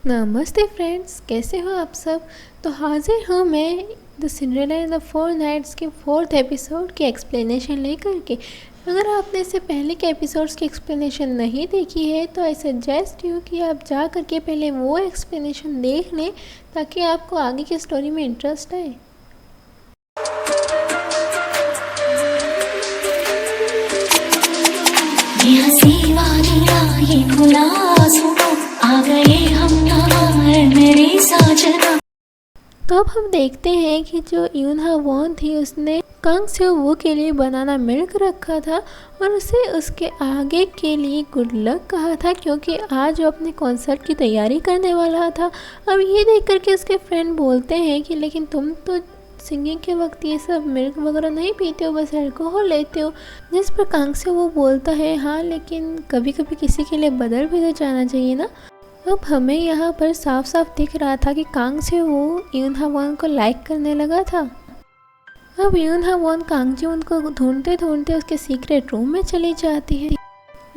नमस्ते फ्रेंड्स, कैसे हो आप सब। तो हाजिर हूँ मैं the Cinderella in the four knights के फोर्थ एपिसोड की एक्सप्लेनेशन लेकर के। अगर आपने इससे पहले के एपिसोड्स की एक्सप्लेनेशन नहीं देखी है तो आई सजेस्ट यू कि आप जा कर के पहले वो एक्सप्लेनेशन देख लें ताकि आपको आगे की स्टोरी में इंटरेस्ट आए। ये हंसी वादियाँ ये खुला आसमां, आ गए हम यहाँ मेरे साजना। तो अब हम देखते हैं कि जो यूनहा वॉन थी उसने कांग से वो के लिए बनाना मिल्क रखा था और उसे उसके आगे के लिए गुड लक कहा था क्योंकि आज वो अपने कॉन्सर्ट की तैयारी करने वाला था। अब ये देख कर के उसके फ्रेंड बोलते हैं कि लेकिन तुम तो सिंगिंग के वक्त ये सब मिल्क वगैरह नहीं पीते हो, बस अल्कोहल लेते हो। जिस पर कांग से वो बोलता है हाँ लेकिन कभी कभी किसी के लिए बदल भी तो जाना चाहिए ना। अब हमें यहाँ पर साफ साफ दिख रहा था कि कांग से वो यूनहा वॉन को लाइक करने लगा था। अब यूनहा वॉन कांग जी उनको ढूंढते ढूंढते उसके सीक्रेट रूम में चली जाती है,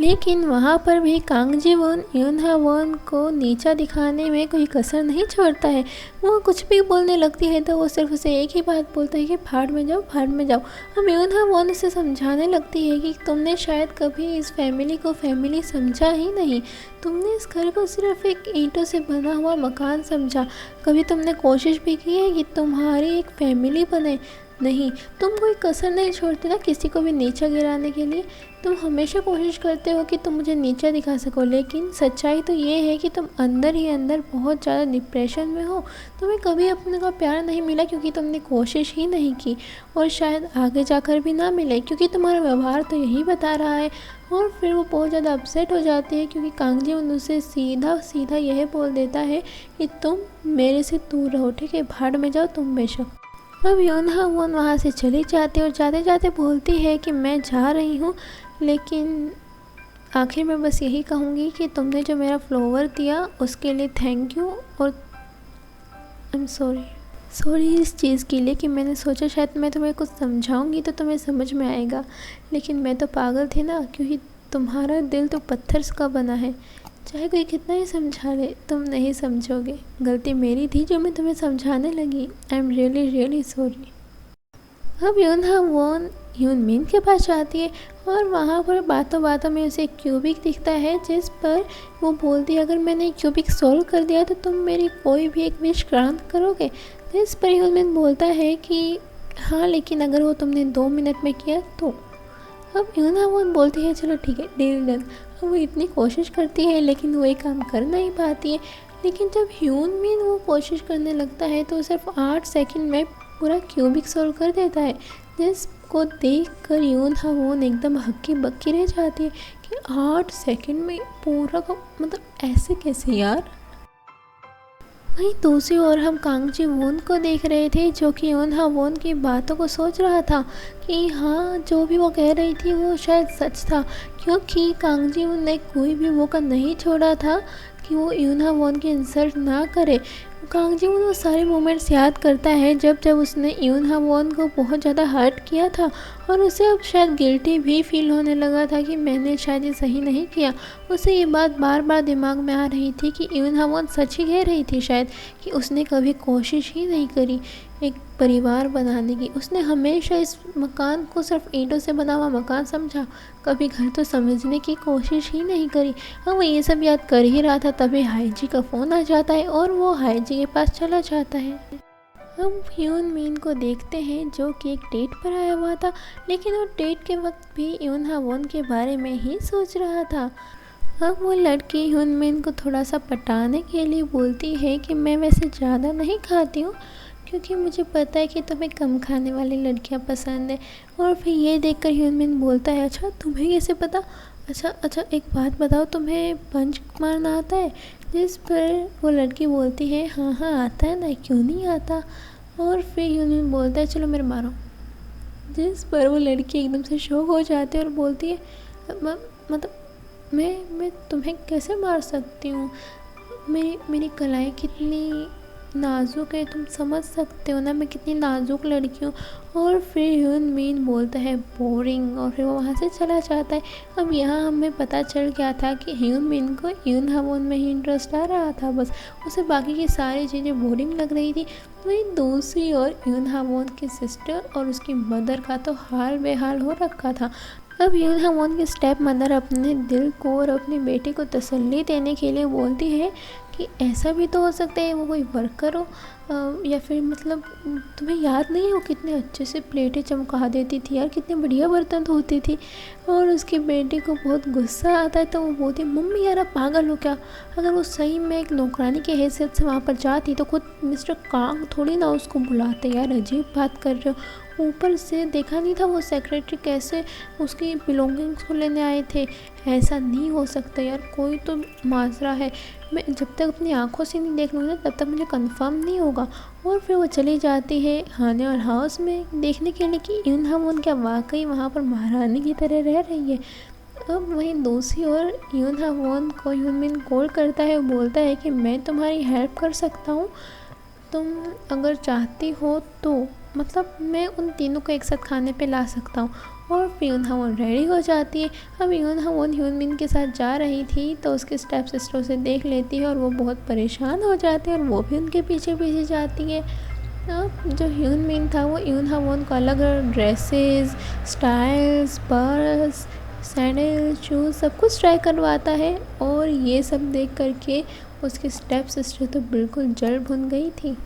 लेकिन वहाँ पर भी कांग जी वॉन यूनहा वॉन को नीचा दिखाने में कोई कसर नहीं छोड़ता है। वो कुछ भी बोलने लगती है तो वो सिर्फ उसे एक ही बात बोलता है कि भाड़ में जाओ, भाड़ में जाओ। अब यूनहा वॉन उसे समझाने लगती है कि तुमने शायद कभी इस फैमिली को फैमिली समझा ही नहीं। तुमने इस घर को सिर्फ एक ईंटों से बना हुआ मकान समझा। कभी तुमने कोशिश भी की है कि तुम्हारी एक फैमिली बने? नहीं, तुम कोई कसर नहीं छोड़ते ना किसी को भी नीचा गिराने के लिए। तुम हमेशा कोशिश करते हो कि तुम मुझे नीचा दिखा सको, लेकिन सच्चाई तो ये है कि तुम अंदर ही अंदर बहुत ज़्यादा डिप्रेशन में हो। तुम्हें कभी अपने का प्यार नहीं मिला क्योंकि तुमने कोशिश ही नहीं की, और शायद आगे जाकर भी ना मिले क्योंकि तुम्हारा व्यवहार तो यही बता रहा है। और फिर वो बहुत ज़्यादा अपसेट हो जाती है क्योंकि कांग जी उनसे सीधा सीधा यह बोल देता है कि तुम मेरे से दूर रहो, ठीक है, भाड़ में जाओ तुम बेशक। अब यूनहा वॉन वहाँ से चली जाती है और जाते जाते बोलती है कि मैं जा रही हूँ, लेकिन आखिर में बस यही कहूँगी कि तुमने जो मेरा फ्लावर दिया उसके लिए थैंक यू, और आई एम सॉरी इस चीज़ के लिए कि मैंने सोचा शायद मैं तुम्हें कुछ समझाऊंगी तो तुम्हें समझ में आएगा, लेकिन मैं तो पागल थी ना, क्योंकि तुम्हारा दिल तो पत्थर का बना है। चाहे कोई कितना ही समझा ले तुम नहीं समझोगे। गलती मेरी थी जो मैं तुम्हें समझाने लगी। I am really sorry. अब यूनहा वॉन यूनमिन के पास जाती है और वहाँ पर बातों बातों में उसे क्यूबिक दिखता है, जिस पर वो बोलती है अगर मैंने क्यूबिक सॉल्व कर दिया तो तुम मेरी कोई भी एक विश ग्रांट करोगे। जिस पर यूनमिन बोलता है कि हाँ, लेकिन अगर वो तुमने 2 मिनट में किया तो। अब यूनहा वॉन बोलती है चलो ठीक है, डील डन। अब वो इतनी कोशिश करती है लेकिन वो एक काम कर नहीं पाती है, लेकिन जब यूनमिन वो कोशिश करने लगता है तो सिर्फ 8 सेकंड में पूरा क्यूबिक सॉल्व कर देता है। जिसको देख कर यूनहा वॉन एकदम हक्की बक्की रह जाती है कि 8 सेकंड में पूरा का मतलब ऐसे कैसे यार। वहीं दूसरी ओर हम कांग जी वॉन को देख रहे थे जो कि यूनहा वॉन की बातों को सोच रहा था कि हाँ, जो भी वो कह रही थी वो शायद सच था, क्योंकि कांग जी वॉन ने कोई भी मौका नहीं छोड़ा था कि वो यूनहा वॉन की इंसल्ट ना करे। कांग जी वॉन वो सारे मोमेंट्स याद करता है जब जब उसने यूनहा वॉन को बहुत ज़्यादा हर्ट किया था, और उसे अब शायद गिल्टी भी फील होने लगा था कि मैंने शायद ये सही नहीं किया। उसे ये बात बार बार दिमाग में आ रही थी कि यूनहा वॉन सच ही कह रही थी शायद, कि उसने कभी कोशिश ही नहीं करी एक परिवार बनाने की। उसने हमेशा इस मकान को सिर्फ ईंटों से बना हुआ मकान समझा, कभी घर तो समझने की कोशिश ही नहीं करी। हाँ, वो ये सब याद कर ही रहा था तभी हाईजी का फ़ोन आ जाता है और वो हाईजी के पास चला जाता है। हम यूनमिन को देखते हैं जो कि एक डेट पर आया हुआ था, लेकिन वो डेट के वक्त भी यूनहा वॉन के बारे में ही सोच रहा था। अब वो लड़की यूनमिन को थोड़ा सा पटाने के लिए बोलती है कि मैं वैसे ज़्यादा नहीं खाती हूँ क्योंकि मुझे पता है कि तुम्हें कम खाने वाली लड़कियाँ पसंद है। और फिर ये देखकर यूनमिन बोलता है अच्छा तुम्हें कैसे पता, अच्छा एक बात बताओ, तुम्हें पंच मारना आता है? जिस पर वो लड़की बोलती है हाँ आता है ना, क्यों नहीं आता। और फिर यूनमिन बोलता है चलो मेरे मारो। जिस पर वो लड़की एकदम से शॉक हो जाती है और बोलती है मतलब मैं तुम्हें कैसे मार सकती हूँ, मेरी कलाई कितनी नाजुक है, तुम समझ सकते हो ना मैं कितनी नाजुक लड़की हूँ। और फिर ह्यून मीन बोलता है बोरिंग, और फिर वो वहाँ से चला जाता है। अब यहाँ हमें पता चल गया था कि ह्यून मीन को यून हावोन में ही इंटरेस्ट आ रहा था, बस उसे बाकी की सारी चीज़ें बोरिंग लग रही थी। वहीं दूसरी ओर यून हावोन की सिस्टर और उसकी मदर का तो हाल बेहाल हो रखा था। अब यून हावोन की स्टेप मदर अपने दिल को और अपनी बेटी को तसल्ली देने के लिए बोलती है कि ऐसा भी तो हो सकता है वो कोई वर्कर हो, या फिर मतलब तुम्हें याद नहीं हो कितने अच्छे से प्लेटें चमका देती थी यार, कितने बढ़िया बर्तन धोती थी। और उसकी बेटी को बहुत गुस्सा आता है तो वो बोलती है मम्मी यार आप पागल हो क्या, अगर वो सही में एक नौकरानी की हैसियत से वहाँ पर जाती तो खुद मिस्टर कांग थोड़ी ना उसको बुलाते। यार अजीब बात कर रहे हो, ऊपर से देखा नहीं था वो सेक्रेटरी कैसे उसकी बिलोंगिंग्स को लेने आए थे, ऐसा नहीं हो सकता यार, कोई तो माजरा है, मैं जब तक अपनी आंखों से नहीं देख लूँगी ना तब तक मुझे कंफर्म नहीं होगा। और फिर वो चली जाती है हाने और हाउस में देखने के लिए कि यून हावोन क्या वाकई वहाँ पर महारानी की तरह रह रही है। अब वहीं दूसरी ओर यून हावोन को यून मिन कॉल करता है, बोलता है कि मैं तुम्हारी हेल्प कर सकता हूँ, तुम अगर चाहती हो तो, मतलब मैं उन तीनों को एक साथ खाने पे ला सकता हूँ। और फिर यून हावोन रेडी हो जाती है। अब यून हावोन ह्यून मिन के साथ जा रही थी तो उसके स्टेप सिस्टर उसे देख लेती है और वो बहुत परेशान हो जाती है और वो भी उनके पीछे पीछे जाती है। अब जो ह्यून मिन था वो यून हावोन को अलग अलग dresses, styles, purse, sandal, shoes सब कुछ ट्राई करवाता है। और ये सब देख करके उसकी स्टेप सिस्टर तो बिल्कुल जल भुन गई थी।